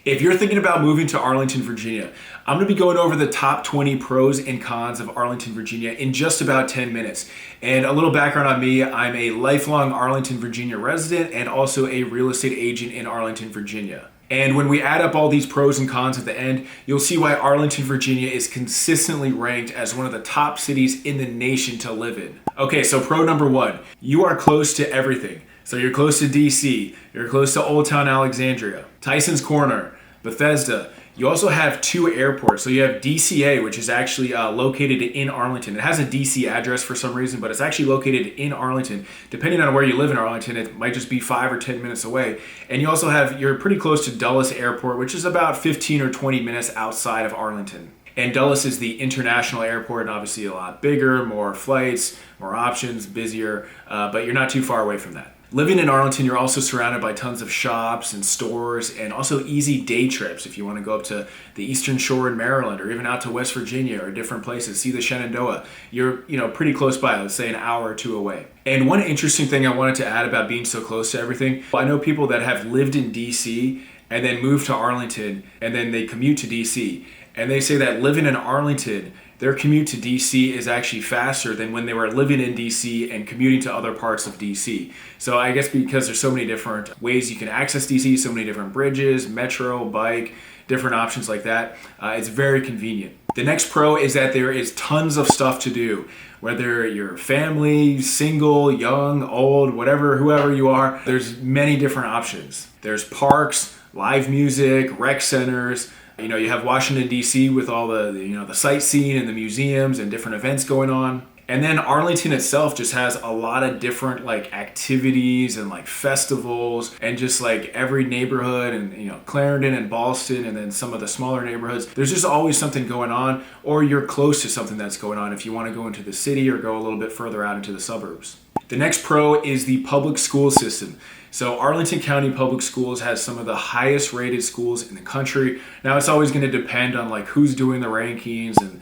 If you're thinking about moving to Arlington, Virginia, I'm going to be going over the top 20 pros and cons of Arlington, Virginia in just about 10 minutes. And a little background on me, I'm a lifelong Arlington, Virginia resident and also a real estate agent in Arlington, Virginia. And when we add up all these pros and cons at the end, you'll see why Arlington, Virginia is consistently ranked as one of the top cities in the nation to live in. Okay, so pro number one, you are close to everything. So you're close to DC, you're close to Old Town Alexandria, Tyson's Corner, Bethesda. You also have two airports. So you have DCA, which is actually located in Arlington. It has a DC address for some reason, but it's actually located in Arlington. Depending on where you live in Arlington, it might just be 5 or 10 minutes away. And you also you're pretty close to Dulles Airport, which is about 15 or 20 minutes outside of Arlington. And Dulles is the international airport, and obviously a lot bigger, more flights, more options, busier, but you're not too far away from that. Living in Arlington, you're also surrounded by tons of shops and stores and also easy day trips if you want to go up to the Eastern Shore in Maryland or even out to West Virginia or different places, see the Shenandoah. You're pretty close by, let's say an hour or two away. And one interesting thing I wanted to add about being so close to everything, I know people that have lived in DC and then moved to Arlington and then they commute to DC. And they say that living in Arlington, their commute to DC is actually faster than when they were living in DC and commuting to other parts of DC. So I guess because there's so many different ways you can access DC, so many different bridges, metro, bike, different options like that, it's very convenient. The next pro is that there is tons of stuff to do. Whether you're family, single, young, old, whatever, whoever you are, there's many different options. There's parks, live music, rec centers. You have Washington, D.C. with all the sightseeing and the museums and different events going on. And then Arlington itself just has a lot of different activities and festivals and just every neighborhood and Clarendon and Ballston and then some of the smaller neighborhoods. There's just always something going on, or you're close to something that's going on if you want to go into the city or go a little bit further out into the suburbs. The next pro is the public school system. So Arlington County Public Schools has some of the highest rated schools in the country. Now it's always going to depend on who's doing the rankings and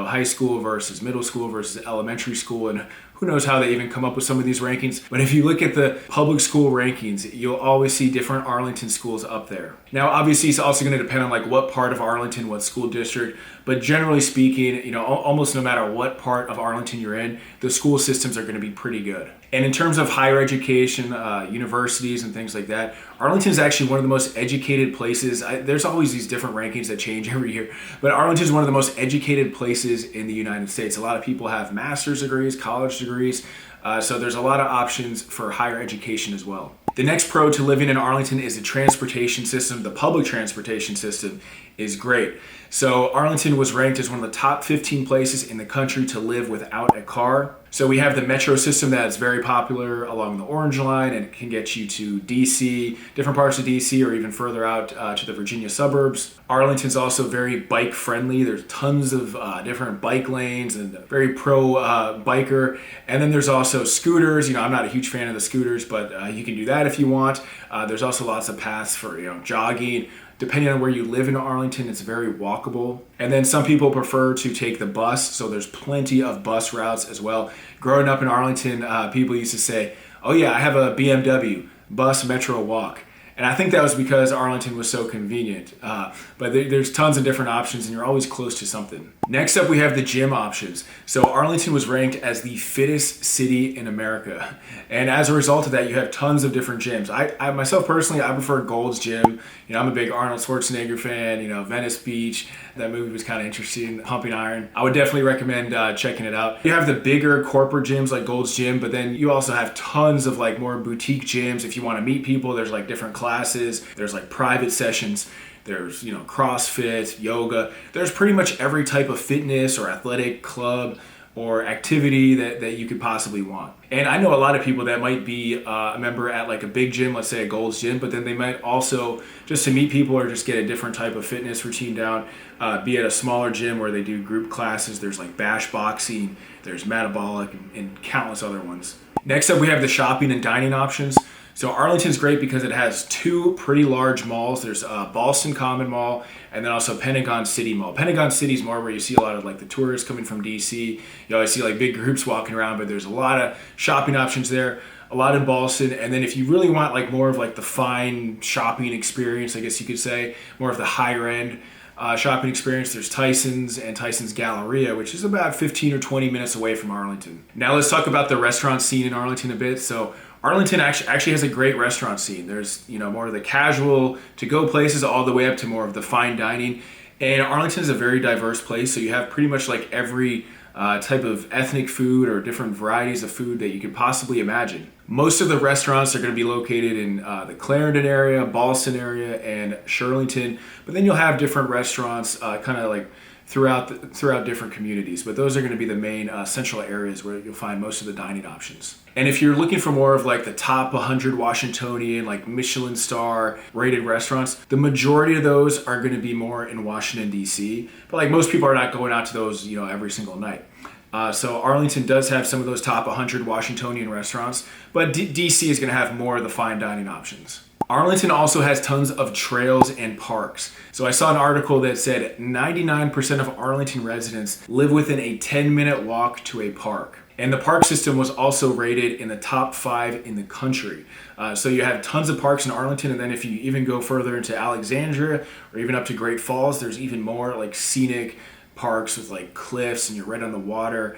high school versus middle school versus elementary school, and who knows how they even come up with some of these rankings. But if you look at the public school rankings, you'll always see different Arlington schools up there. Now, obviously, it's also going to depend on what part of Arlington, what school district, but generally speaking, almost no matter what part of Arlington you're in, the school systems are going to be pretty good. And in terms of higher education, universities and things like that, Arlington is actually one of the most educated places. There's always these different rankings that change every year, but Arlington is one of the most educated places in the United States. A lot of people have master's degrees, college degrees, so there's a lot of options for higher education as well. The next pro to living in Arlington is the transportation system. The public transportation system is great. So Arlington was ranked as one of the top 15 places in the country to live without a car. So we have the metro system that's very popular along the Orange Line, and it can get you to DC, different parts of DC, or even further out to the Virginia suburbs. Arlington's also very bike friendly. There's tons of different bike lanes and very pro biker. And then there's also scooters. I'm not a huge fan of the scooters, but you can do that if you want. There's also lots of paths for jogging. Depending on where you live in Arlington, it's very walkable. And then some people prefer to take the bus, so there's plenty of bus routes as well. Growing up in Arlington, people used to say, oh yeah, I have a BMW, bus, metro, walk. And I think that was because Arlington was so convenient. But there's tons of different options and you're always close to something. Next up, we have the gym options. So Arlington was ranked as the fittest city in America. And as a result of that, you have tons of different gyms. I myself personally, I prefer Gold's Gym. I'm a big Arnold Schwarzenegger fan, Venice Beach. That movie was kind of interesting, Pumping Iron. I would definitely recommend checking it out. You have the bigger corporate gyms like Gold's Gym, but then you also have tons of more boutique gyms. If you want to meet people, there's different classes. There's private sessions. There's, CrossFit, yoga. There's pretty much every type of fitness or athletic club or activity that you could possibly want. And I know a lot of people that might be a member at a big gym, let's say a Gold's Gym, but then they might also, just to meet people or just get a different type of fitness routine down, be at a smaller gym where they do group classes. There's bash boxing, there's metabolic, and countless other ones. Next up, we have the shopping and dining options. So Arlington's great because it has two pretty large malls. There's Ballston Common Mall and then also Pentagon City Mall. Pentagon City is more where you see a lot of the tourists coming from DC. You always see big groups walking around, but there's a lot of shopping options there. a lot in Boston. And then if you really want like more of like the fine shopping experience, I guess you could say, more of the higher end shopping experience, there's Tyson's and Tyson's Galleria, which is about 15 or 20 minutes away from Arlington. Now let's talk about the restaurant scene in Arlington a bit. So Arlington actually has a great restaurant scene. There's, more of the casual to-go places all the way up to more of the fine dining. And Arlington is a very diverse place, so you have pretty much like every type of ethnic food or different varieties of food that you could possibly imagine. Most of the restaurants are going to be located in the Clarendon area, Ballston area, and Shirlington. But then you'll have different restaurants kind of like throughout different communities. But those are going to be the main central areas where you'll find most of the dining options. And if you're looking for more of like the top 100 Washingtonian, like Michelin star rated restaurants, the majority of those are going to be more in Washington, D.C. But like most people are not going out to those, every single night. So Arlington does have some of those top 100 Washingtonian restaurants, but DC is going to have more of the fine dining options. Arlington also has tons of trails and parks. So I saw an article that said 99% of Arlington residents live within a 10-minute walk to a park. And the park system was also rated in the top 5 in the country. So you have tons of parks in Arlington, and then if you even go further into Alexandria or even up to Great Falls, there's even more like scenic parks with like cliffs and you're right on the water.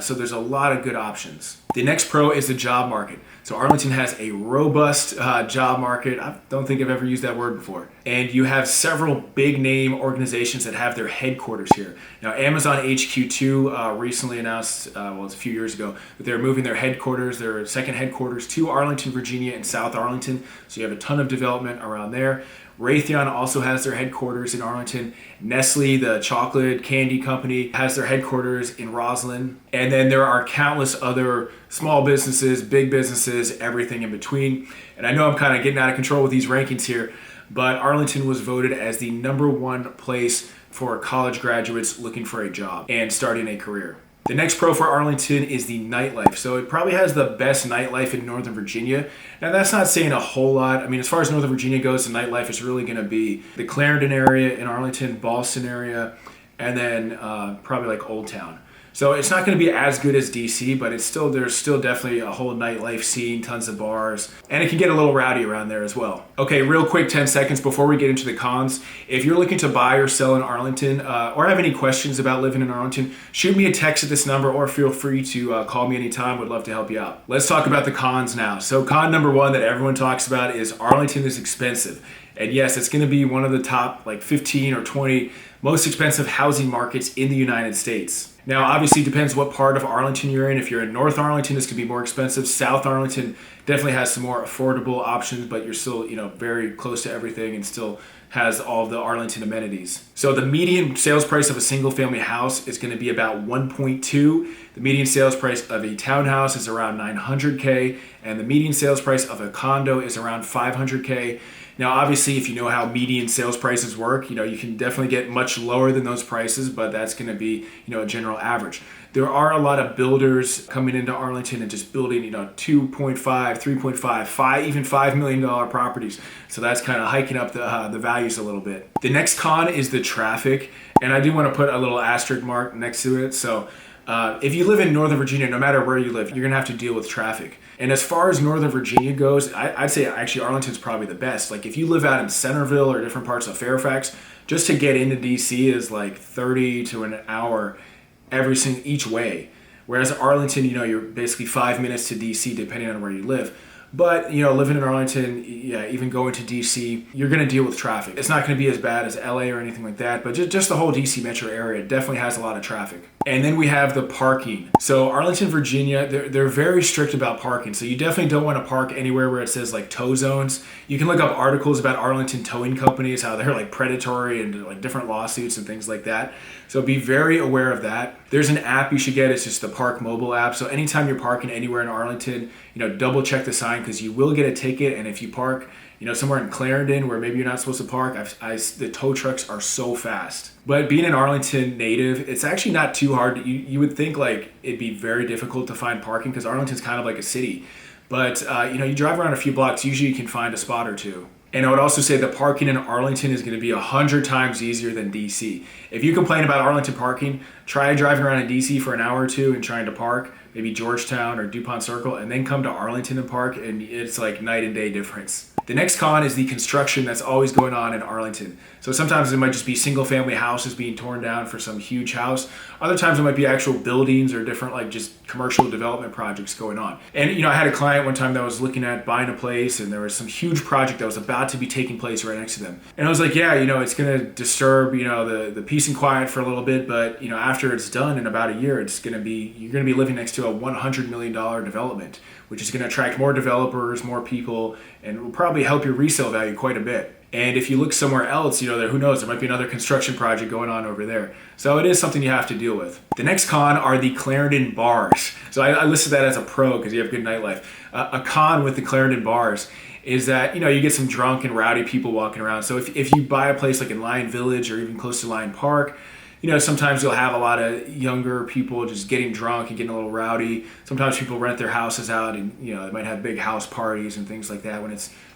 So there's a lot of good options. The next pro is the job market. So Arlington has a robust job market. I don't think I've ever used that word before. And you have several big name organizations that have their headquarters here. Now Amazon HQ2 recently announced, it's a few years ago, that they're moving their headquarters, their second headquarters to Arlington, Virginia and South Arlington. So you have a ton of development around there. Raytheon also has their headquarters in Arlington. Nestle, the chocolate candy company, has their headquarters in Roslyn. And then there are countless other small businesses, big businesses, everything in between. And I know I'm kind of getting out of control with these rankings here, but Arlington was voted as the #1 place for college graduates looking for a job and starting a career. The next pro for Arlington is the nightlife. So it probably has the best nightlife in Northern Virginia. Now that's not saying a whole lot. I mean, as far as Northern Virginia goes, the nightlife is really going to be the Clarendon area in Arlington, Ballston area, and then probably like Old Town. So it's not going to be as good as DC, but there's still definitely a whole nightlife scene, tons of bars, and it can get a little rowdy around there as well. Okay, real quick 10 seconds before we get into the cons. If you're looking to buy or sell in Arlington or have any questions about living in Arlington, shoot me a text at this number or feel free to call me anytime. Would love to help you out. Let's talk about the cons now. So con number 1 that everyone talks about is Arlington is expensive. And yes, it's going to be one of the top like 15 or 20 most expensive housing markets in the United States. Now, obviously, it depends what part of Arlington you're in. If you're in North Arlington, this could be more expensive. South Arlington definitely has some more affordable options, but you're still, very close to everything and still has all the Arlington amenities. So the median sales price of a single family house is going to be about 1.2. The median sales price of a townhouse is around 900K, and the median sales price of a condo is around 500K. Now, obviously, if you know how median sales prices work, you can definitely get much lower than those prices, but that's going to be, a general average. There are a lot of builders coming into Arlington and just building, 2.5, 3.5, 5, even $5 million properties. So that's kind of hiking up the values a little bit. The next con is the traffic, and I do want to put a little asterisk mark next to it. So if you live in Northern Virginia, no matter where you live, you're going to have to deal with traffic. And as far as Northern Virginia goes, I'd say actually Arlington's probably the best. Like if you live out in Centerville or different parts of Fairfax, just to get into DC is like 30 to an hour each way. Whereas Arlington, you're basically 5 minutes to DC depending on where you live. But, living in Arlington, even going to DC, you're going to deal with traffic. It's not going to be as bad as LA or anything like that, but just the whole DC metro area definitely has a lot of traffic. And then we have the parking. So Arlington, Virginia, they're very strict about parking. So you definitely don't want to park anywhere where it says like tow zones. You can look up articles about Arlington towing companies, how they're like predatory and like different lawsuits and things like that. So be very aware of that. There's an app you should get. It's just the Park mobile app. So anytime you're parking anywhere in Arlington, double check the sign because you will get a ticket. And if you park, somewhere in Clarendon where maybe you're not supposed to park, the tow trucks are so fast. But being an Arlington native, it's actually not too hard. You would think like it'd be very difficult to find parking because Arlington's kind of like a city. But you drive around a few blocks, usually you can find a spot or two. And I would also say the parking in Arlington is going to be 100 times easier than DC. If you complain about Arlington parking, try driving around in DC for an hour or two and trying to park, maybe Georgetown or DuPont Circle, and then come to Arlington and park, and it's like night and day difference. The next con is the construction that's always going on in Arlington. So sometimes it might just be single family houses being torn down for some huge house. Other times it might be actual buildings or different like just commercial development projects going on. And I had a client one time that was looking at buying a place, and there was some huge project that was about to be taking place right next to them. And I was like, yeah, it's going to disturb, the peace and quiet for a little bit, but after it's done in about a year, you're going to be living next to a $100 million development, which is going to attract more developers, more people, and will probably help your resale value quite a bit. And if you look somewhere else, who knows, there might be another construction project going on over there. So it is something you have to deal with. The next con are the Clarendon bars. So I listed that as a pro because you have good nightlife. A con with the Clarendon bars is that, you get some drunk and rowdy people walking around. So if you buy a place like in Lion Village or even close to Lion Park, sometimes you'll have a lot of younger people just getting drunk and getting a little rowdy. Sometimes people rent their houses out and, they might have big house parties and things like that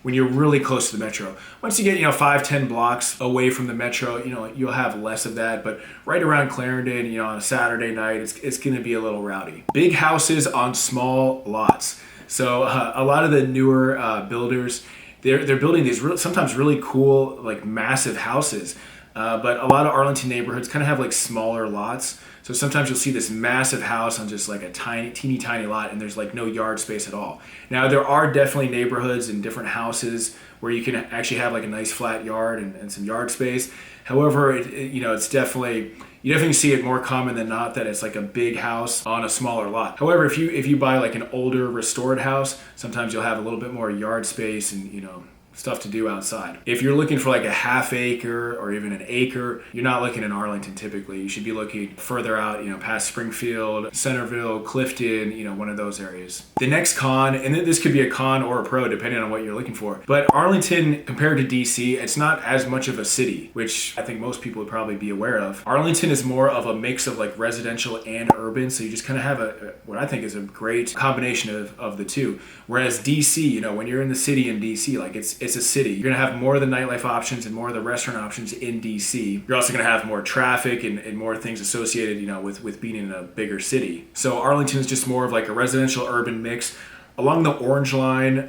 when you're really close to the metro. Once you get, 5-10 blocks away from the metro, you'll have less of that. But right around Clarendon, on a Saturday night, it's going to be a little rowdy. Big houses on small lots. So a lot of the newer builders, they're building these sometimes really cool, like massive houses. But a lot of Arlington neighborhoods kind of have like smaller lots. So sometimes you'll see this massive house on just like a teeny tiny lot, and there's like no yard space at all. Now there are definitely neighborhoods and different houses where you can actually have like a nice flat yard and some yard space. However, it's definitely, you definitely see it more common than not that it's like a big house on a smaller lot. However, if you buy like an older restored house, sometimes you'll have a little bit more yard space and stuff to do outside. If you're looking for like a half acre or even an acre, you're not looking in Arlington typically. You should be looking further out, past Springfield, Centerville, Clifton, one of those areas. The next con, and this could be a con or a pro depending on what you're looking for, but Arlington compared to DC, it's not as much of a city, which I think most people would probably be aware of. Arlington is more of a mix of like residential and urban, so you just kind of have what I think is a great combination of the two. Whereas DC, when you're in the city in DC, like it's a city. You're going to have more of the nightlife options and more of the restaurant options in DC. You're also going to have more traffic and more things associated, with being in a bigger city. So Arlington is just more of like a residential urban mix. Along the Orange Line,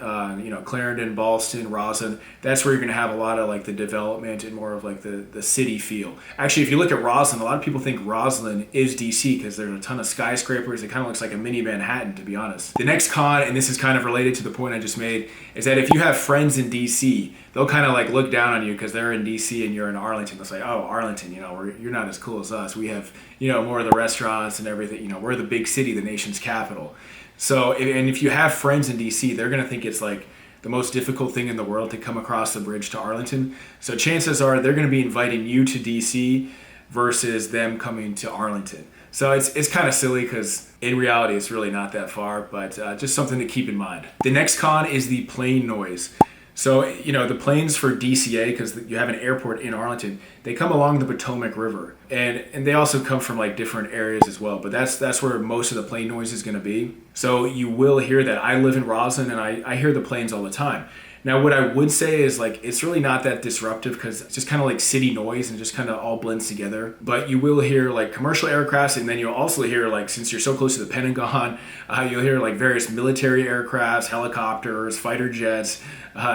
Clarendon, Ballston, Roslyn, that's where you're going to have a lot of like the development and more of like the city feel. Actually, if you look at Roslyn, a lot of people think Roslyn is DC because there's a ton of skyscrapers. It kind of looks like a mini Manhattan, to be honest. The next con, and this is kind of related to the point I just made, is that if you have friends in DC, they'll kind of like look down on you because they're in DC and you're in Arlington. They'll say, oh, Arlington, you're not as cool as us. We have, more of the restaurants and everything. We're the big city, the nation's capital. So, and if you have friends in DC, they're going to think it's like the most difficult thing in the world to come across the bridge to Arlington. So chances are they're going to be inviting you to DC versus them coming to Arlington. So it's kind of silly because in reality, it's really not that far, but just something to keep in mind. The next con is the plane noise. So, the planes for DCA, because you have an airport in Arlington, they come along the Potomac River. And they also come from like different areas as well. But that's where most of the plane noise is going to be. So you will hear that. I live in Roslyn and I hear the planes all the time. Now, what I would say is like, it's really not that disruptive because it's just kind of like city noise and just kind of all blends together. But you will hear like commercial aircrafts, and then you'll also hear like, since you're so close to the Pentagon, you'll hear like various military aircrafts, helicopters, fighter jets,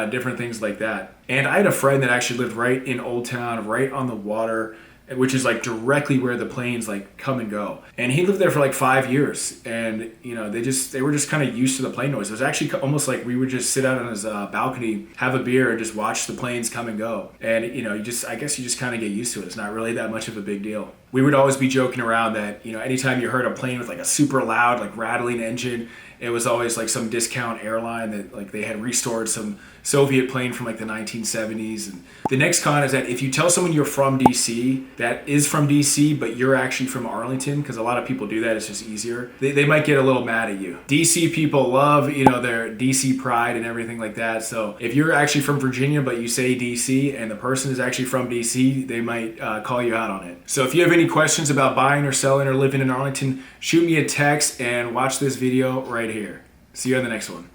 different things like that. And I had a friend that actually lived right in Old Town, right on the water, which is like directly where the planes like come and go. And he lived there for like 5 years, and they were just kind of used to the plane noise. It was actually almost like we would just sit out on his balcony, have a beer, and just watch the planes come and go. And I guess you just kind of get used to it. It's not really that much of a big deal. We would always be joking around that anytime you heard a plane with like a super loud like rattling engine, it was always like some discount airline that like they had restored some Soviet plane from like the 1970s. And the next con is that if you tell someone you're from DC, that is from DC, but you're actually from Arlington, because a lot of people do that, it's just easier, they might get a little mad at you. DC people love, their DC pride and everything like that. So if you're actually from Virginia, but you say DC and the person is actually from DC, they might call you out on it. So if you have any questions about buying or selling or living in Arlington, shoot me a text and watch this video right here. See you on the next one.